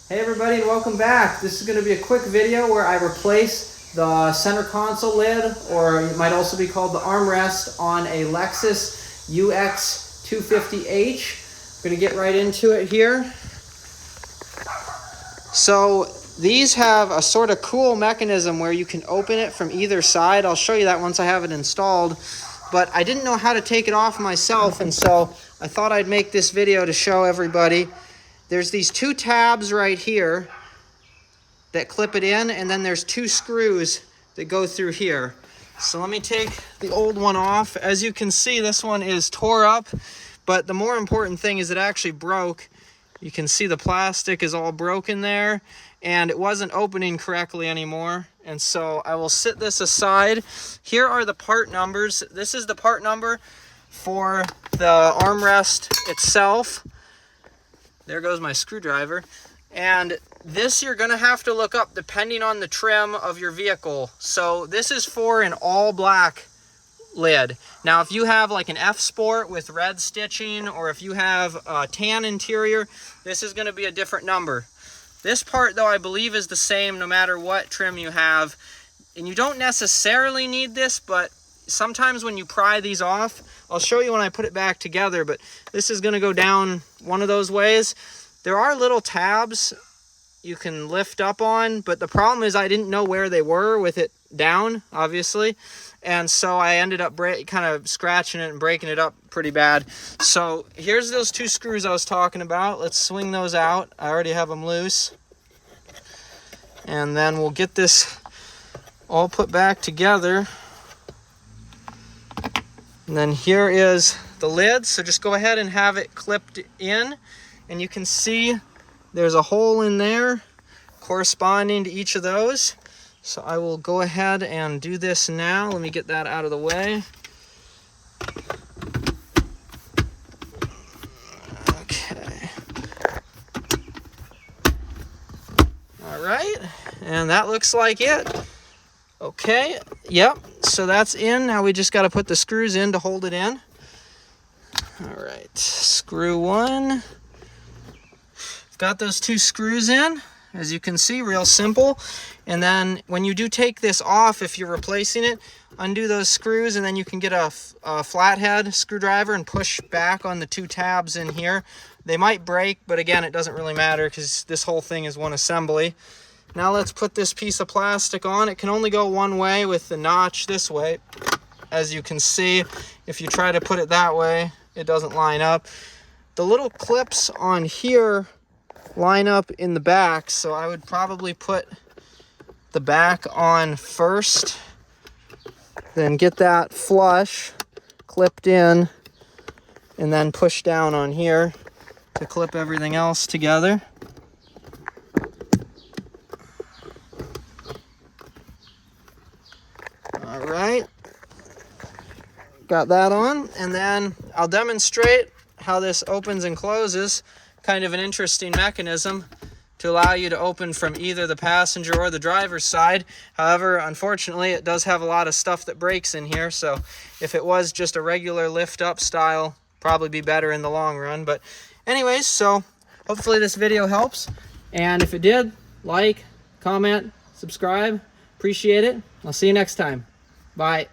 Hey everybody, and welcome back. This is going to be a quick video where I replace the center console lid, or it might also be called the armrest, on a Lexus UX200H. I'm going to get right into it here. So these have a sort of cool mechanism where you can open it from either side. I'll show you that once I have it installed. But I didn't know how to take it off myself, and so I thought I'd make this video to show everybody. There's these two tabs right here that clip it in, and then there's two screws that go through here. So let me take the old one off. As you can see, this one is tore up, but the more important thing is it actually broke. You can see the plastic is all broken there, and it wasn't opening correctly anymore. And so I will sit this aside. Here are the part numbers. This is the part number for the armrest itself. There goes my screwdriver. And this you're going to have to look up depending on the trim of your vehicle. So this is for an all black lid. Now if you have like an F Sport with red stitching, or if you have a tan interior, this is going to be a different number. This part though I believe is the same no matter what trim you have. And you don't necessarily need this, but sometimes when you pry these off, I'll show you when I put it back together, but this is going to go down one of those ways. There are little tabs you can lift up on, but the problem is I didn't know where they were with it down, obviously, and so I ended up kind of scratching it and breaking it up pretty bad. So here's those two screws I was talking about. Let's swing those out. I already have them loose, and then we'll get this all put back together. And then here is the lid, so just go ahead and have it clipped in, and you can see there's a hole in there corresponding to each of those. So I will go ahead and do this now. Let me get that out of the way. Okay. All right, and that looks like it. Okay, yep, so that's in. Now we just got to put the screws in to hold it in. All right, screw one. Got those two screws in, as you can see, real simple. And then when you do take this off, if you're replacing it, undo those screws, and then you can get a flathead screwdriver and push back on the two tabs in here. They might break, but again, it doesn't really matter because this whole thing is one assembly. Now let's put this piece of plastic on. It can only go one way with the notch this way. As you can see, if you try to put it that way, it doesn't line up. The little clips on here line up in the back, so I would probably put the back on first, then get that flush clipped in, and then push down on here to clip everything else together. All right, got that on, and then I'll demonstrate how this opens and closes. Kind of an interesting mechanism to allow you to open from either the passenger or the driver's side. However, unfortunately, it does have a lot of stuff that breaks in here, so if it was just a regular lift up style, probably be better in the long run. But anyways, so hopefully this video helps, and if it did, like, comment, subscribe, appreciate it. I'll see you next time. Bye.